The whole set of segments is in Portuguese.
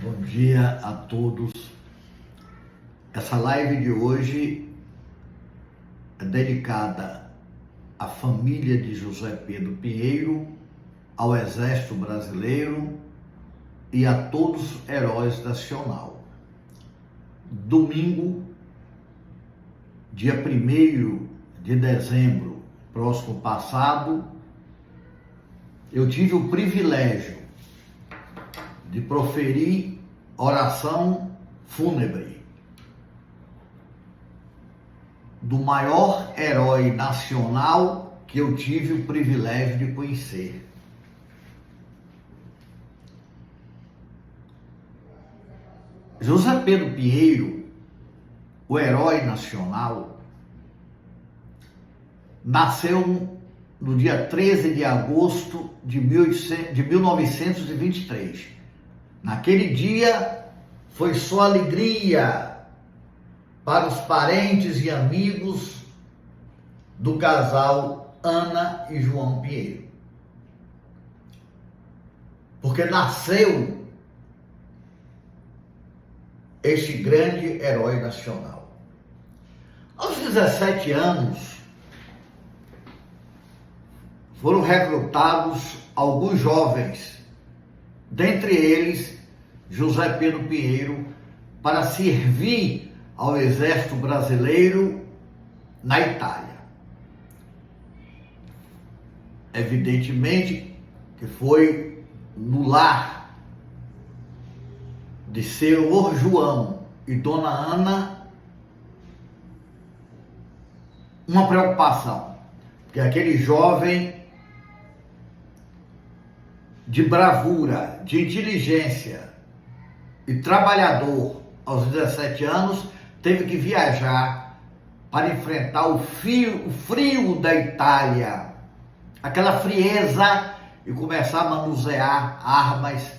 Bom dia a todos. Essa live de hoje é dedicada à família de José Pedro Pinheiro, ao Exército Brasileiro e a todos os heróis nacionais. Domingo, dia 1º de dezembro, próximo passado, eu tive o privilégio de proferir oração fúnebre do maior herói nacional que eu tive o privilégio de conhecer. José Pedro Pinheiro, o herói nacional, nasceu no dia 13 de agosto de 1923. Naquele dia foi só alegria para os parentes e amigos do casal Ana e João Pinheiro, porque nasceu este grande herói nacional. Aos 17 anos, foram recrutados alguns jovens, dentre eles José Pedro Pinheiro, para servir ao Exército Brasileiro na Itália. Evidentemente que foi no lar de senhor João e dona Ana uma preocupação, porque aquele jovem de bravura, de inteligência e trabalhador, aos 17 anos, teve que viajar para enfrentar o frio da Itália, aquela frieza, e começar a manusear armas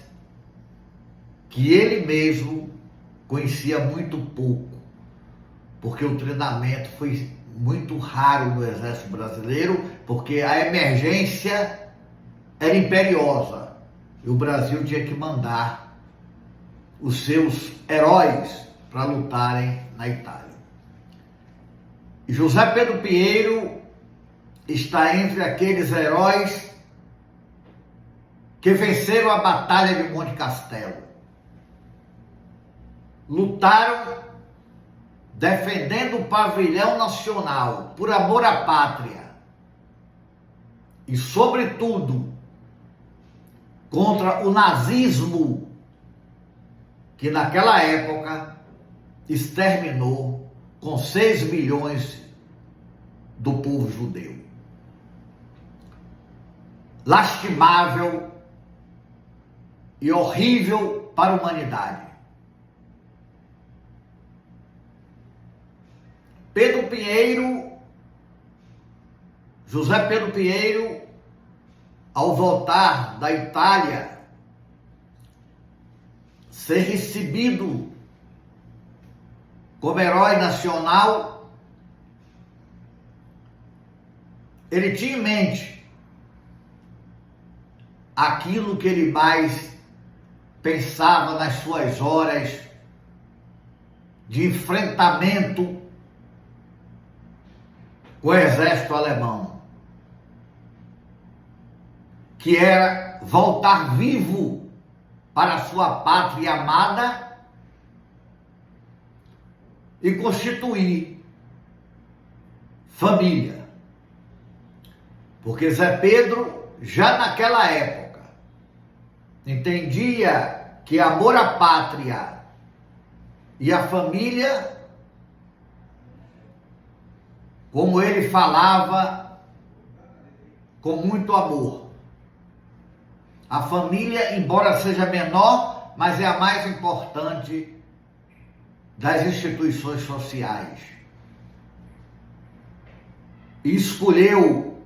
que ele mesmo conhecia muito pouco, porque o treinamento foi muito raro no Exército Brasileiro, porque a emergência era imperiosa e o Brasil tinha que mandar os seus heróis para lutarem na Itália. E José Pedro Pinheiro está entre aqueles heróis que venceram a Batalha de Monte Castelo. Lutaram defendendo o pavilhão nacional por amor à pátria e, sobretudo, contra o nazismo, que naquela época exterminou com 6 milhões do povo judeu. Lastimável e horrível para a humanidade. José Pedro Pinheiro, ao voltar da Itália, ser recebido como herói nacional, ele tinha em mente aquilo que ele mais pensava nas suas horas de enfrentamento com o exército alemão, que era voltar vivo para a sua pátria amada e constituir família. Porque Zé Pedro, já naquela época, entendia que amor à pátria e à família, como ele falava com muito amor, a família, embora seja menor, mas é a mais importante das instituições sociais. E escolheu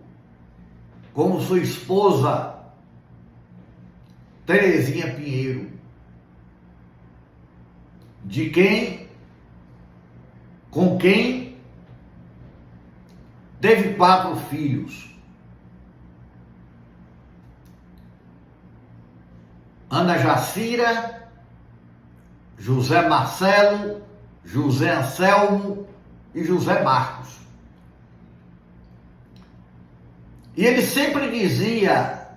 como sua esposa Terezinha Pinheiro, com quem teve 4 filhos. Ana Jacira, José Marcelo, José Anselmo e José Marcos. E ele sempre dizia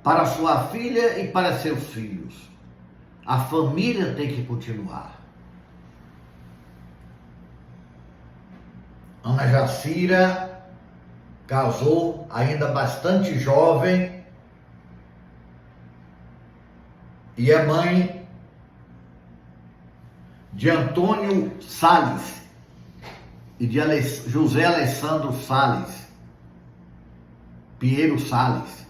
para sua filha e para seus filhos: a família tem que continuar. Ana Jacira casou ainda bastante jovem e é mãe de Antônio Salles e de José Alessandro Salles, Pinheiro Salles,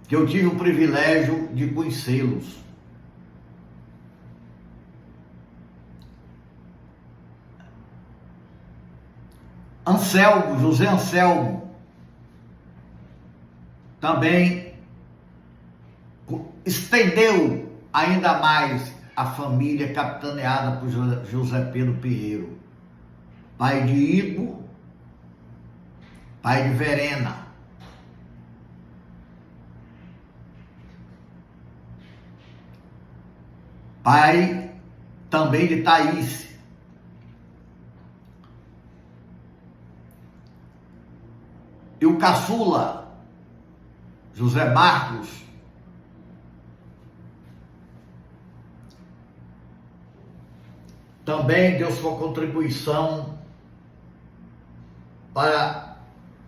que eu tive o privilégio de conhecê-los. Anselmo, José Anselmo, também estendeu ainda mais a família capitaneada por José Pedro Pinheiro, pai de Ivo, pai de Verena. Pai também de Thaís. E o caçula, José Marcos, também deu sua contribuição para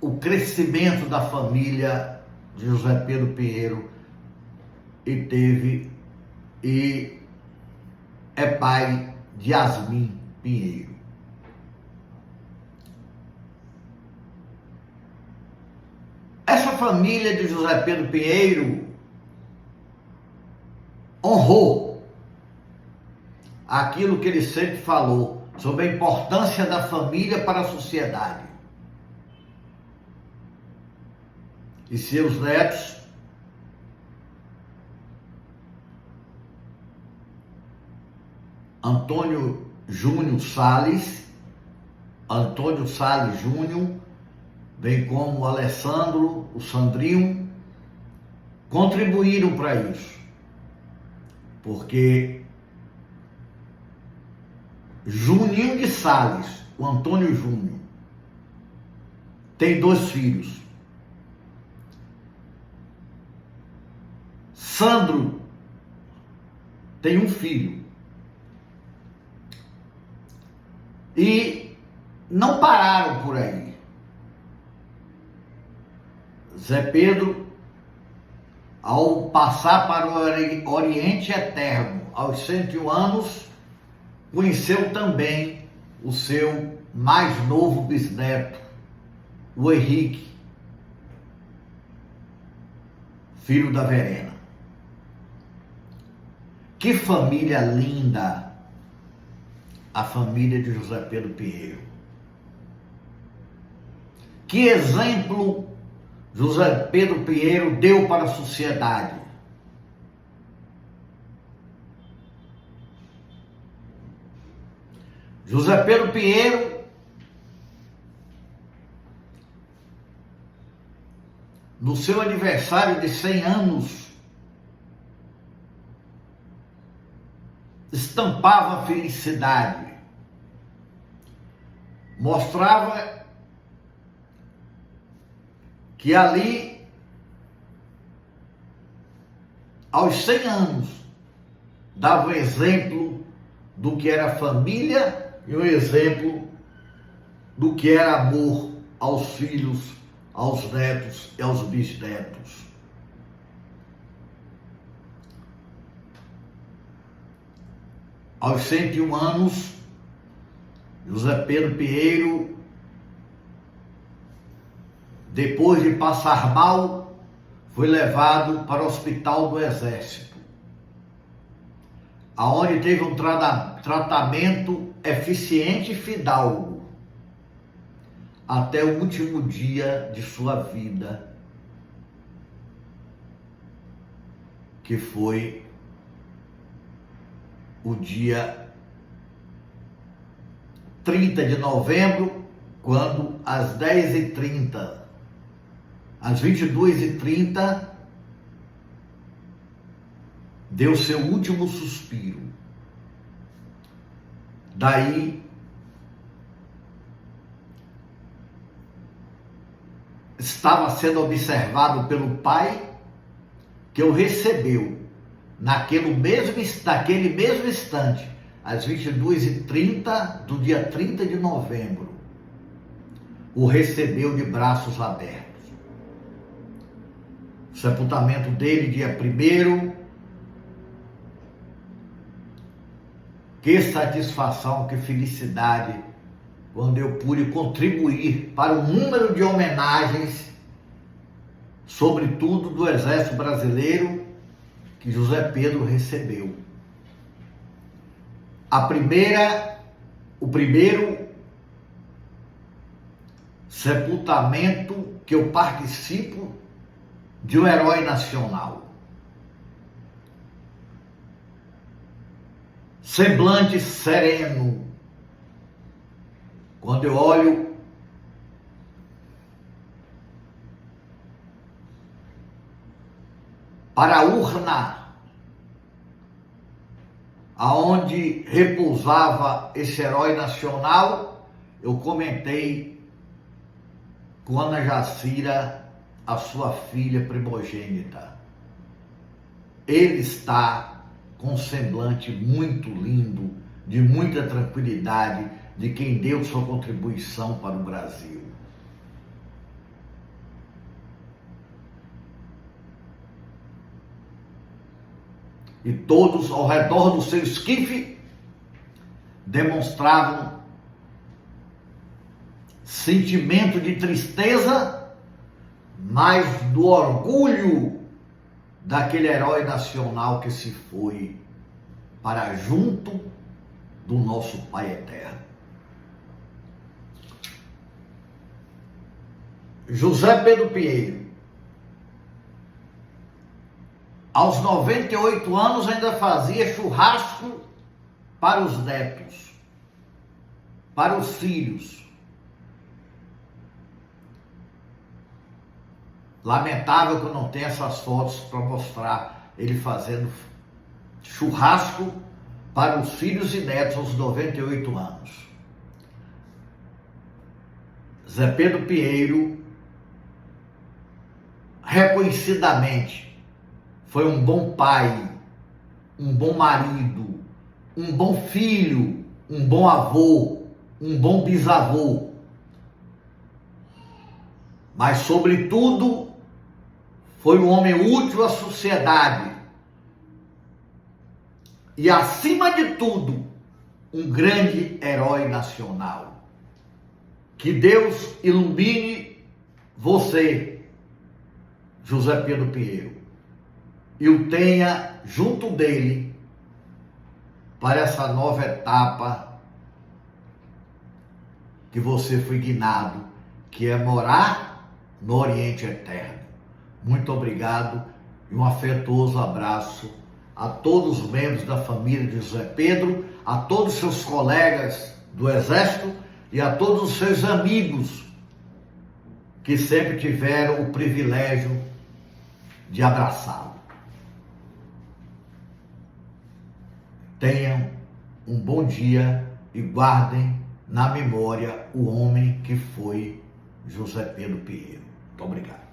o crescimento da família de José Pedro Pinheiro e é pai de Yasmin Pinheiro. Essa família de José Pedro Pinheiro honrou aquilo que ele sempre falou sobre a importância da família para a sociedade. E seus netos Antônio Júnior Salles, Antônio Salles Júnior, bem como o Alessandro, o Sandrinho, contribuíram para isso. Porque Juninho de Salles, o Antônio Júnior, tem 2 filhos. Sandro tem um filho. E não pararam por aí. Zé Pedro, ao passar para o Oriente Eterno, aos 101 anos, conheceu também o seu mais novo bisneto, o Henrique, filho da Verena. Que família linda a família de José Pedro Pinheiro. Que exemplo José Pedro Pinheiro deu para a sociedade. José Pedro Pinheiro, no seu aniversário de 100 anos, estampava a felicidade, mostrava que ali, aos 100 anos, dava o exemplo do que era família e o exemplo do que era amor aos filhos, aos netos e aos bisnetos. Aos 101 anos, José Pedro Pinheiro, depois de passar mal, foi levado para o Hospital do Exército, aonde teve um tratamento eficiente e fidalgo, até o último dia de sua vida, que foi o dia 30 de novembro, quando às 10h30, às 22h30, deu seu último suspiro. Daí estava sendo observado pelo pai, que o recebeu naquele mesmo instante, às 22h30 do dia 30 de novembro, o recebeu de braços abertos. O sepultamento dele, dia 1º, que satisfação, que felicidade, quando eu pude contribuir para o número de homenagens, sobretudo do Exército Brasileiro, que José Pedro recebeu. O primeiro sepultamento que eu participo de um herói nacional. Semblante sereno, quando eu olho para a urna aonde repousava esse herói nacional, eu comentei com Ana Jacira, a sua filha primogênita. Ele está com um semblante muito lindo, de muita tranquilidade, de quem deu sua contribuição para o Brasil. E todos ao redor do seu esquife demonstravam sentimento de tristeza, mas do orgulho daquele herói nacional que se foi para junto do nosso Pai Eterno. José Pedro Pinheiro, aos 98 anos, ainda fazia churrasco para os netos, para os filhos. Lamentável que eu não tenha essas fotos para mostrar ele fazendo churrasco para os filhos e netos aos 98 anos. Zé Pedro Pinheiro, reconhecidamente, foi um bom pai, um bom marido, um bom filho, um bom avô, um bom bisavô. Mas, sobretudo, foi um homem útil à sociedade. E, acima de tudo, um grande herói nacional. Que Deus ilumine você, José Pedro Pinheiro, e o tenha junto dele para essa nova etapa que você foi guiado, que é morar no Oriente Eterno. Muito obrigado e um afetuoso abraço a todos os membros da família de José Pedro, a todos os seus colegas do Exército e a todos os seus amigos que sempre tiveram o privilégio de abraçá-lo. Tenham um bom dia e guardem na memória o homem que foi José Pedro Pinheiro. Muito obrigado.